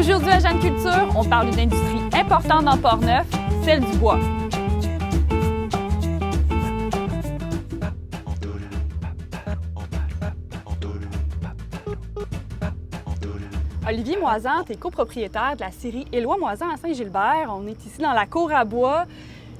Aujourd'hui à Jeanne Culture, on parle d'une industrie importante dans Port-Neuf, celle du bois. Olivier Moisan, tu es copropriétaire de la scierie Éloi Moisan à Saint-Gilbert. On est ici dans la cour à bois.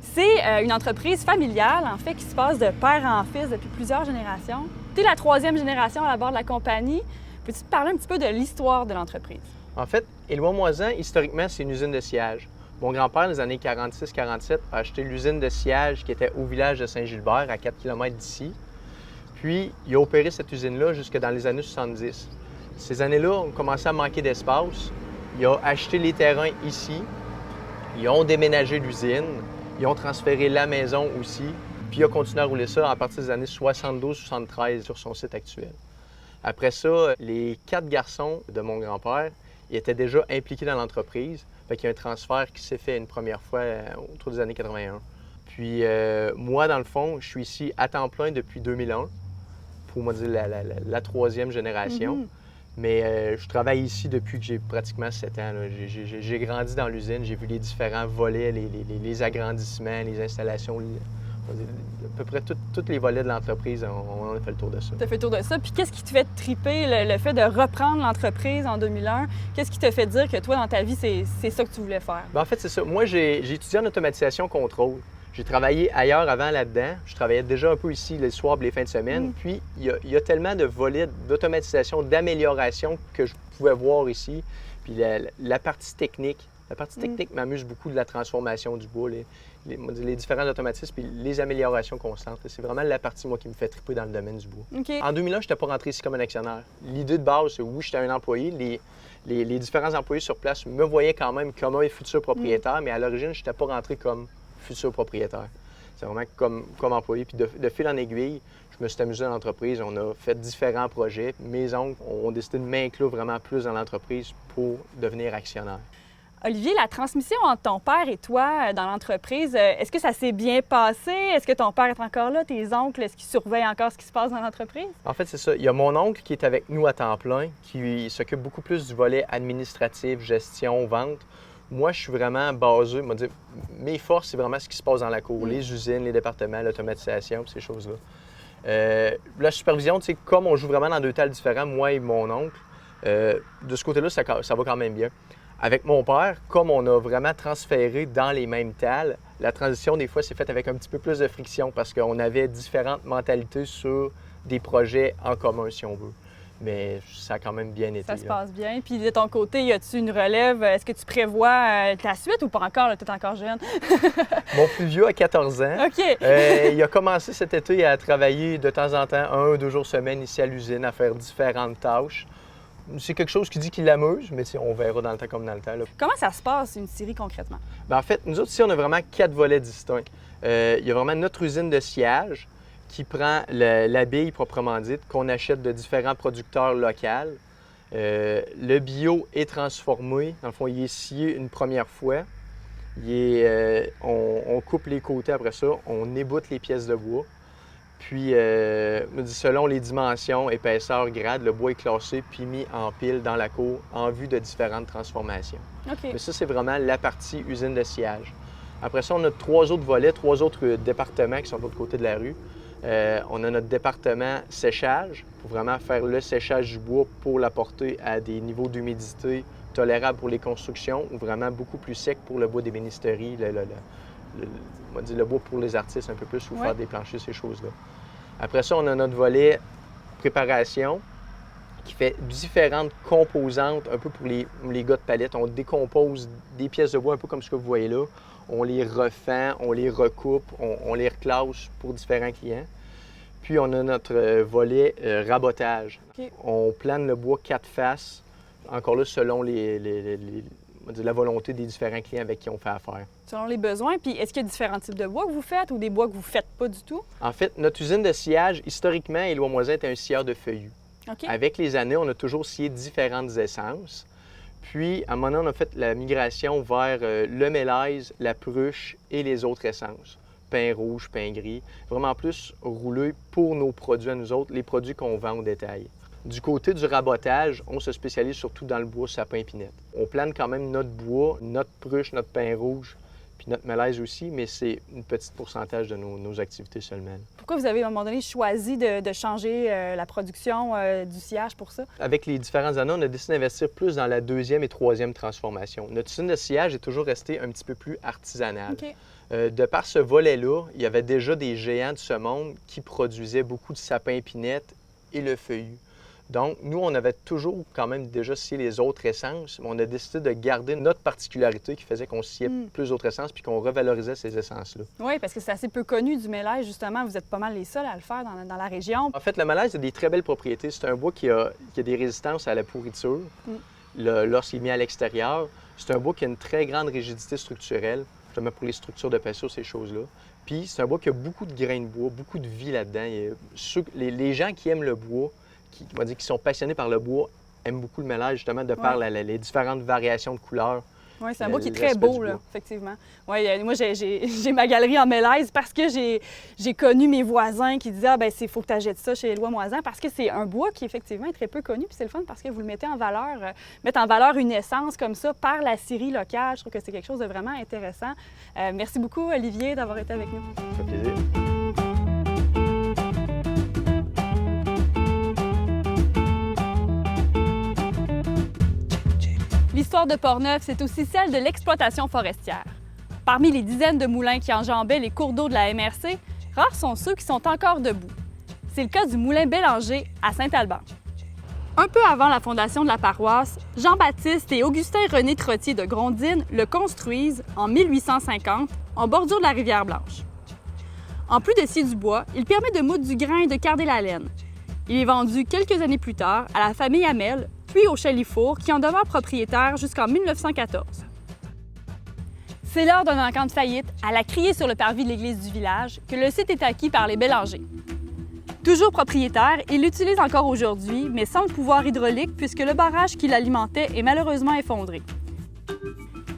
C'est une entreprise familiale, en fait, qui se passe de père en fils depuis plusieurs générations. Tu es la troisième génération à la barre de la compagnie. Peux-tu te parler un petit peu de l'histoire de l'entreprise? En fait, Éloi Moisan, historiquement, c'est une usine de sciage. Mon grand-père, dans les années 46-47, a acheté l'usine de sciage qui était au village de Saint-Gilbert, à 4 km d'ici. Puis, il a opéré cette usine-là jusque dans les années 70. Ces années-là, on commençait à manquer d'espace. Il a acheté les terrains ici. Ils ont déménagé l'usine. Ils ont transféré la maison aussi. Puis, il a continué à rouler ça à partir des années 72-73 sur son site actuel. Après ça, les 4 garçons de mon grand-père, ils étaient déjà impliqués dans l'entreprise. Fait qu'il y a un transfert qui s'est fait une première fois autour des années 81. Puis moi, dans le fond, je suis ici à temps plein depuis 2001, pour moi dire la troisième génération. Mais je travaille ici depuis que j'ai pratiquement 7 ans. J'ai grandi dans l'usine, j'ai vu les différents volets, les agrandissements, les installations. À peu près tous les volets de l'entreprise, on a fait le tour de ça. Tu as fait le tour de ça. Puis qu'est-ce qui te fait triper le fait de reprendre l'entreprise en 2001? Qu'est-ce qui te fait dire que toi, dans ta vie, c'est ça que tu voulais faire? Bien, en fait, c'est ça. Moi, j'ai étudié en automatisation contrôle. J'ai travaillé ailleurs avant là-dedans. Je travaillais déjà un peu ici les soirs et les fins de semaine. Puis, il y a tellement de volets d'automatisation, d'amélioration que je pouvais voir ici. Puis la partie technique. La partie technique m'amuse beaucoup de la transformation du bois, les différents automatismes puis les améliorations constantes. C'est vraiment la partie, moi, qui me fait triper dans le domaine du bois. Okay. En 2001, je n'étais pas rentré ici comme un actionnaire. L'idée de base, c'est oui, j'étais un employé. Les différents employés sur place me voyaient quand même comme un futur propriétaire, mais à l'origine, je n'étais pas rentré comme futur propriétaire. C'est vraiment comme employé. Puis de fil en aiguille, je me suis amusé dans l'entreprise. On a fait différents projets. Mes oncles ont décidé de m'inclure vraiment plus dans l'entreprise pour devenir actionnaire. Olivier, la transmission entre ton père et toi dans l'entreprise, est-ce que ça s'est bien passé? Est-ce que ton père est encore là? Tes oncles, est-ce qu'ils surveillent encore ce qui se passe dans l'entreprise? En fait, c'est ça. Il y a mon oncle qui est avec nous à temps plein, qui s'occupe beaucoup plus du volet administratif, gestion, vente. Moi, je suis vraiment basé, mes forces, c'est vraiment ce qui se passe dans la cour, les usines, les départements, l'automatisation, ces choses-là. La supervision, tu sais, comme on joue vraiment dans 2 tales différents, moi et mon oncle, de ce côté-là, ça va quand même bien. Avec mon père, comme on a vraiment transféré dans les mêmes tales, la transition, des fois, s'est faite avec un petit peu plus de friction parce qu'on avait différentes mentalités sur des projets en commun, si on veut. Mais ça a quand même bien été. Ça se passe bien. Puis de ton côté, y a-tu une relève? Est-ce que tu prévois ta suite ou pas encore? Tu es encore jeune. Mon plus vieux a 14 ans. OK. Il a commencé cet été à travailler de temps en temps, 1 ou 2 jours semaine ici à l'usine, à faire différentes tâches. C'est quelque chose qui dit qu'il l'amuse, mais on verra dans le temps comme dans le temps. Là. Comment ça se passe, une scierie, concrètement? Bien, en fait, nous autres, ici, on a vraiment 4 volets distincts. Il y a vraiment notre usine de sciage qui prend la bille proprement dite, qu'on achète de différents producteurs locaux. Le bio est transformé. Dans le fond, il est scié une première fois. On coupe les côtés après ça, on éboute les pièces de bois. Puis, selon les dimensions, épaisseur, grade, le bois est classé puis mis en pile dans la cour en vue de différentes transformations. Okay. Mais ça, c'est vraiment la partie usine de sciage. Après ça, on a 3 autres volets, 3 autres départements qui sont de l'autre côté de la rue. On a notre département séchage, pour vraiment faire le séchage du bois pour l'apporter à des niveaux d'humidité tolérables pour les constructions ou vraiment beaucoup plus sec pour le bois d'ébénisterie, le bois pour les artistes un peu plus ou faire des planchers, ces choses-là. Après ça, on a notre volet préparation qui fait différentes composantes, un peu pour les gars de palette. On décompose des pièces de bois un peu comme ce que vous voyez là. On les refend, on les recoupe, on les reclasse pour différents clients. Puis on a notre volet rabotage. Okay. On plane le bois 4 faces, encore là selon la volonté des différents clients avec qui on fait affaire. Selon les besoins. Puis est-ce qu'il y a différents types de bois que vous faites ou des bois que vous ne faites pas du tout? En fait, notre usine de sciage, historiquement, Éloi Moisan était un scieur de feuillus. Okay. Avec les années, on a toujours scié différentes essences. Puis, à un moment donné, on a fait la migration vers le mélèze, la pruche et les autres essences. Pain rouge, pain gris. Vraiment plus roulé pour nos produits à nous autres, les produits qu'on vend au détail. Du côté du rabotage, on se spécialise surtout dans le bois sapin-épinette. On plane quand même notre bois, notre pruche, notre pin rouge, puis notre mélèze aussi, mais c'est une petite pourcentage de nos activités seulement. Pourquoi vous avez, à un moment donné, choisi de changer la production du sciage pour ça? Avec les différentes années, on a décidé d'investir plus dans la deuxième et troisième transformation. Notre usine de sciage est toujours restée un petit peu plus artisanale. OK. De par ce volet-là, il y avait déjà des géants de ce monde qui produisaient beaucoup de sapin-épinette et le feuillu. Donc, nous, on avait toujours quand même déjà scié les autres essences, mais on a décidé de garder notre particularité qui faisait qu'on sciait plus d'autres essences puis qu'on revalorisait ces essences-là. Oui, parce que c'est assez peu connu du mélèze, justement. Vous êtes pas mal les seuls à le faire dans la région. En fait, le mélèze a des très belles propriétés. C'est un bois qui a des résistances à la pourriture lorsqu'il est mis à l'extérieur. C'est un bois qui a une très grande rigidité structurelle, justement pour les structures de pinceau, ces choses-là. Puis, c'est un bois qui a beaucoup de grains de bois, beaucoup de vie là-dedans. Les gens qui aiment le bois, qui sont passionnés par le bois, aiment beaucoup le mélèze, justement, de par les différentes variations de couleurs. Oui, c'est un bois qui est très beau, là, effectivement. Oui, moi, j'ai ma galerie en mélèze parce que j'ai connu mes voisins qui disaient « Ah, ben il faut que tu achètes ça chez Éloi Moisan » parce que c'est un bois qui, effectivement, est très peu connu. Puis c'est le fun parce que vous le mettez en valeur, mettre en valeur une essence comme ça par la scierie locale. Je trouve que c'est quelque chose de vraiment intéressant. Merci beaucoup, Olivier, d'avoir été avec nous. Ça fait plaisir. L'histoire de Portneuf, c'est aussi celle de l'exploitation forestière. Parmi les dizaines de moulins qui enjambaient les cours d'eau de la MRC, rares sont ceux qui sont encore debout. C'est le cas du moulin Bélanger à Saint-Alban. Un peu avant la fondation de la paroisse, Jean-Baptiste et Augustin-René Trottier de Grondines le construisent en 1850 en bordure de la rivière Blanche. En plus de scier du bois, il permet de moudre du grain et de carder la laine. Il est vendu quelques années plus tard à la famille Hamel, puis au Chalifour, qui en demeure propriétaire jusqu'en 1914. C'est lors d'un encan de faillite, à la criée sur le parvis de l'église du village, que le site est acquis par les Bélanger. Toujours propriétaire, il l'utilise encore aujourd'hui, mais sans le pouvoir hydraulique puisque le barrage qui l'alimentait est malheureusement effondré.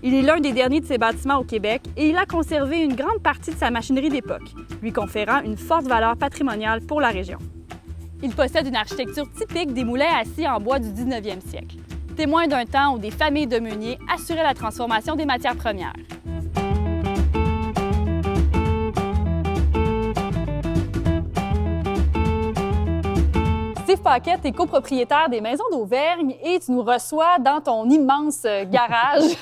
Il est l'un des derniers de ces bâtiments au Québec et il a conservé une grande partie de sa machinerie d'époque, lui conférant une forte valeur patrimoniale pour la région. Il possède une architecture typique des moulins assis en bois du 19e siècle, témoin d'un temps où des familles de meuniers assuraient la transformation des matières premières. Steve Paquette est copropriétaire des Maisons d'Auvergne et tu nous reçois dans ton immense garage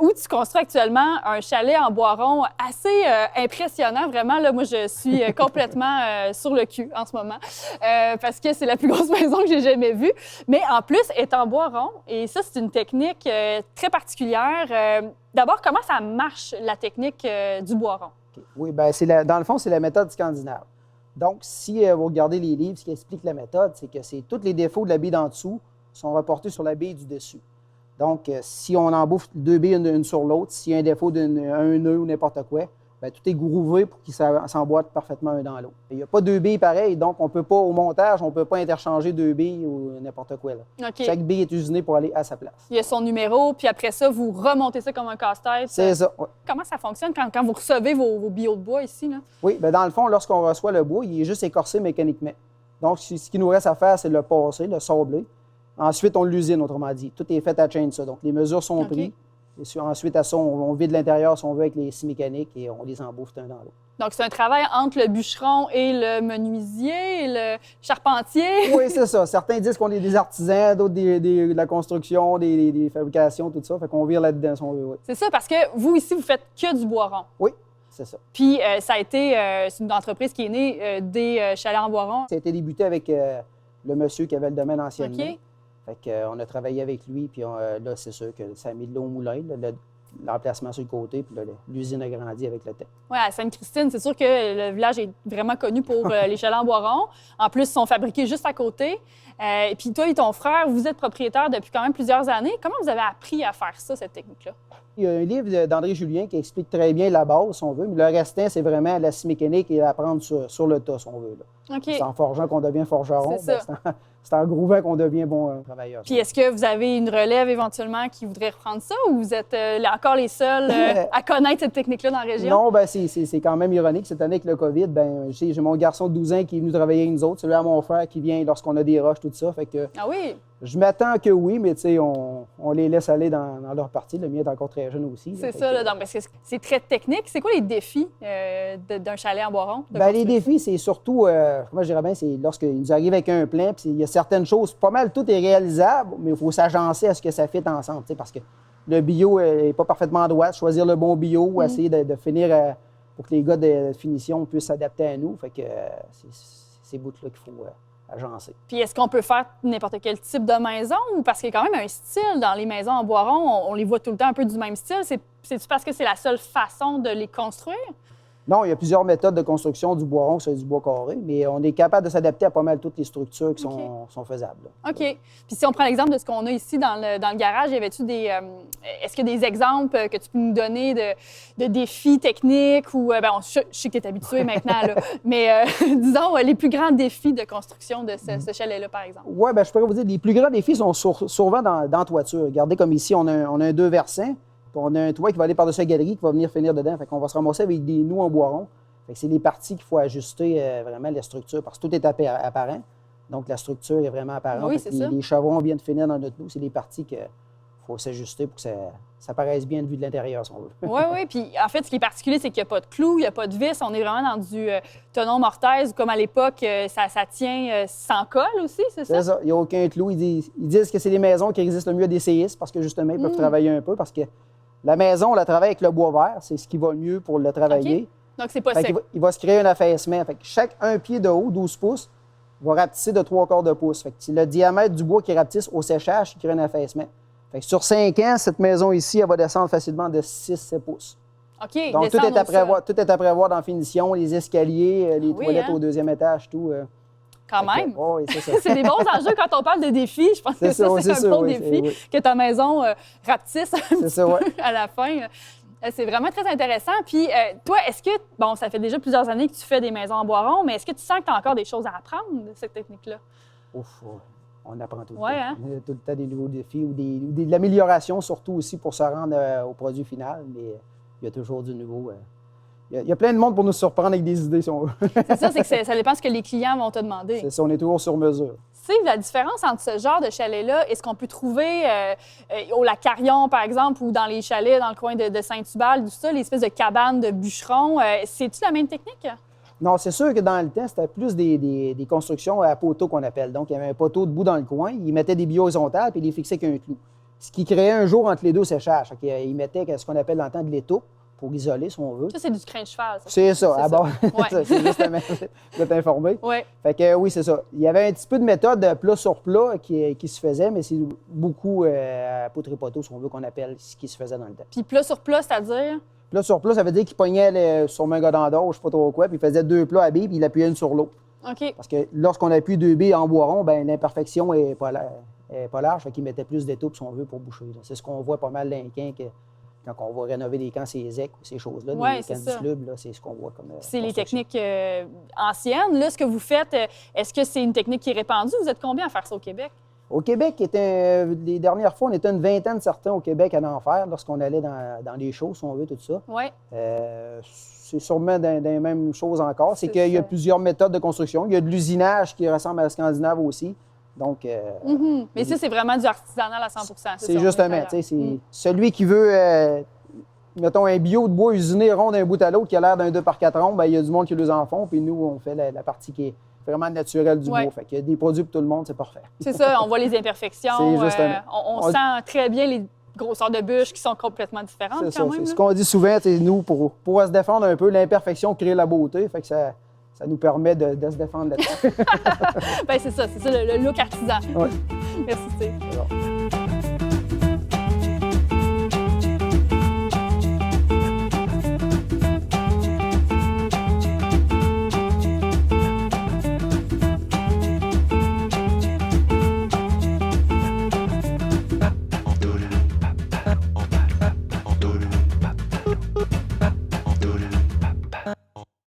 où tu construis actuellement un chalet en bois rond assez impressionnant. Vraiment, là, moi, je suis complètement sur le cul en ce moment parce que c'est la plus grosse maison que j'ai jamais vue. Mais en plus, elle est en bois rond et ça, c'est une technique très particulière. D'abord, comment ça marche, la technique du bois rond? Okay. Oui, bien, dans le fond, c'est la méthode scandinave. Donc, si vous regardez les livres, ce qui explique la méthode, c'est que tous les défauts de la bille d'en dessous sont reportés sur la bille du dessus. Donc, si on embouffe deux billes une sur l'autre, s'il y a un défaut d'un nœud ou n'importe quoi, bien, tout est grouvé pour qu'il s'emboîte parfaitement un dans l'autre. Il n'y a pas deux billes pareilles, donc on peut pas, au montage, on ne peut pas interchanger deux billes ou n'importe quoi. Là. Okay. Chaque bille est usinée pour aller à sa place. Il y a son numéro, puis après ça, vous remontez ça comme un casse-tête. C'est ça, oui. Comment ça fonctionne quand vous recevez vos billots de bois ici, là? Oui, bien, dans le fond, lorsqu'on reçoit le bois, il est juste écorcé mécaniquement. Donc, ce qui nous reste à faire, c'est le passer, le sabler. Ensuite, on l'usine, autrement dit. Tout est fait à chainsaw. Donc, les mesures sont prises. Et ensuite, à ça, on vide l'intérieur, si on veut, avec les scies mécaniques et on les embouffe un dans l'autre. Donc, c'est un travail entre le bûcheron et le menuisier et le charpentier? Oui, c'est ça. Certains disent qu'on est des artisans, d'autres de la construction, des fabrications, tout ça. Fait qu'on vire là-dedans, si on veut, oui. C'est ça, parce que vous, ici, vous faites que du bois rond. Oui, c'est ça. Puis, ça a été c'est une entreprise qui est née des chalets en bois rond. Ça a été débuté avec le monsieur qui avait le domaine anciennement. OK. Fait qu'on a travaillé avec lui, puis là, c'est sûr que ça a mis de l'eau au moulin, l'emplacement sur le côté, puis là, l'usine a grandi avec le temps. Oui, à Sainte-Christine, c'est sûr que le village est vraiment connu pour les chalets en bois rond. En plus, ils sont fabriqués juste à côté. Et puis toi et ton frère, vous êtes propriétaires depuis quand même plusieurs années. Comment vous avez appris à faire ça, cette technique-là? Il y a un livre d'André Julien qui explique très bien la base, si on veut, mais le restant, c'est vraiment la scie mécanique et apprendre sur le tas, si on veut. Là. OK. C'est en forgeant qu'on devient forgeron. C'est ça. C'est en grouvant qu'on devient bon travailleur. Puis est-ce que vous avez une relève éventuellement qui voudrait reprendre ça ou vous êtes encore les seuls à connaître cette technique-là dans la région? Non, bien, c'est quand même ironique. Cette année avec le COVID, bien, j'ai mon garçon de 12 ans qui est venu travailler avec nous autres. C'est là mon frère qui vient lorsqu'on a des roches, tout ça. Fait que Ah oui? je m'attends que oui, mais tu sais, on les laisse aller dans leur partie. Le mien est encore très jeune aussi. C'est ça, là, donc, parce que c'est très technique. C'est quoi les défis d'un chalet en bois rond? Les défis, c'est surtout, moi je dirais bien, c'est lorsqu'ils nous arrivent avec un plan, puis il y a certaines choses, pas mal, tout est réalisable, mais il faut s'agencer à ce que ça fitte ensemble, tu sais, parce que le bio n'est pas parfaitement droit, choisir le bon bio, ou essayer de finir pour que les gars de finition puissent s'adapter à nous. Fait que c'est ces bouts-là qu'il faut agencer. Puis est-ce qu'on peut faire n'importe quel type de maison? Ou parce qu'il y a quand même un style dans les maisons en bois rond, on les voit tout le temps un peu du même style. C'est-tu parce que c'est la seule façon de les construire? Non, il y a plusieurs méthodes de construction du bois rond sur du bois carré, mais on est capable de s'adapter à pas mal toutes les structures qui sont faisables. Là. OK. Puis si on prend l'exemple de ce qu'on a ici dans le garage, y avait-tu est-ce qu'il y a des exemples que tu peux nous donner de défis techniques ou... je sais que tu es habitué maintenant, là, mais disons, les plus grands défis de construction de ce chalet-là, par exemple? Oui, je pourrais vous dire, les plus grands défis sont souvent dans la toiture. Regardez comme ici, on a un 2 versants. On a un toit qui va aller par-dessus la galerie qui va venir finir dedans. Fait qu'on va se ramasser avec des nous en bois rond. Fait que c'est les parties qu'il faut ajuster vraiment la structure parce que tout est apparent. Donc la structure est vraiment apparente. Oui, c'est ça. Les chevrons viennent finir dans notre nous. C'est les parties qu'il faut s'ajuster pour que ça paraisse bien de vue de l'intérieur, si on veut. Oui. Puis en fait, ce qui est particulier, c'est qu'il n'y a pas de clous, il n'y a pas de vis. On est vraiment dans du tenon mortaise comme à l'époque, ça tient sans colle aussi, c'est ça? C'est ça. Il n'y a aucun clou. Ils disent que c'est les maisons qui existent le mieux des séistes parce que justement, ils peuvent travailler un peu parce que la maison, on la travaille avec le bois vert, c'est ce qui va mieux pour le travailler. Okay. Donc, c'est pas sec. Il va se créer un affaissement. Fait que chaque 1 pied de haut, 12 pouces, va rapetisser de 3/4 de pouce. Fait que c'est le diamètre du bois qui rapetisse au séchage qui crée un affaissement. Fait que sur 5 ans, cette maison ici, elle va descendre facilement de 6-7 pouces. OK. Donc, tout est à prévoir dans la finition, les escaliers, les toilettes au 2e étage, tout. Quand même! Oui, c'est ça. C'est des bons enjeux quand on parle de défis. Je pense que c'est un bon défi que ta maison rapetisse à la fin. C'est vraiment très intéressant. Puis toi, est-ce que, ça fait déjà plusieurs années que tu fais des maisons en bois rond, mais est-ce que tu sens que tu as encore des choses à apprendre de cette technique-là? Ouf, on apprend tout le temps. Hein? Il y a tout le temps des nouveaux défis ou de l'amélioration, surtout aussi pour se rendre au produit final, mais il y a toujours du nouveau. Il y a plein de monde pour nous surprendre avec des idées, si on veut. C'est ça, c'est que ça dépend de ce que les clients vont te demander. C'est ça, on est toujours sur mesure. Tu sais, la différence entre ce genre de chalet-là, est-ce qu'on peut trouver au lac Carillon, par exemple, ou dans les chalets dans le coin de Saint-Hubal, tout ça, l'espèce de cabane de bûcherons, c'est-tu la même technique? Non, c'est sûr que dans le temps, c'était plus des constructions à poteaux qu'on appelle. Donc, il y avait un poteau debout dans le coin, ils mettaient des billes horizontales puis ils les fixaient avec un clou. Ce qui créait un jour entre les deux séchages. Ils mettaient ce qu'on appelle dans le temps de l'étau pour isoler, si on veut. Ça, c'est du crin de cheval, ça. C'est ça, à bord. Ouais. C'est justement, vous êtes informé. Oui. Fait que oui, c'est ça. Il y avait un petit peu de méthode de plat sur plat qui se faisait, mais c'est beaucoup à poutre et poteau, si on veut, qu'on appelle ce qui se faisait dans le temps. Puis plat sur plat, c'est-à-dire? Plat sur plat, ça veut dire qu'il pognait sur un godin d'or, je ne sais pas trop quoi, puis il faisait 2 plats à billes, puis il appuyait une sur l'autre. OK. Parce que lorsqu'on appuie 2 billes en bois rond, l'imperfection n'est pas large, fait qu'il mettait plus d'étoupe, si on veut, pour boucher. C'est ce qu'on voit pas mal dans les camps, quand on va rénover des camps, ces EC ou ces choses-là, des camps dissolubes, c'est ce qu'on voit comme c'est les techniques anciennes. Là, ce que vous faites, est-ce que c'est une technique qui est répandue? Vous êtes combien à faire ça au Québec? Au Québec, les dernières fois, on était une vingtaine certains au Québec à en faire lorsqu'on allait dans les shows, si on veut, tout ça. Oui. C'est sûrement dans les mêmes choses encore. C'est qu'il y a plusieurs méthodes de construction. Il y a de l'usinage qui ressemble à la scandinave aussi. Donc, Mais ça, c'est vraiment du artisanal à 100 c'est justement, celui qui veut, mettons, un bio de bois usiné rond d'un bout à l'autre qui a l'air d'un 2x4 rond, il y a du monde qui les en font, puis nous, on fait la partie qui est vraiment naturelle du bois. Fait qu'il y a des produits pour tout le monde, c'est parfait. C'est ça, on voit les imperfections. On sent très bien les grosseurs de bûches qui sont complètement différentes quand même. C'est ce qu'on dit souvent, nous, pour se défendre un peu, l'imperfection crée la beauté, fait que ça nous permet de se défendre là-dessus. C'est ça, le look artisan. Oui. Merci, Steve.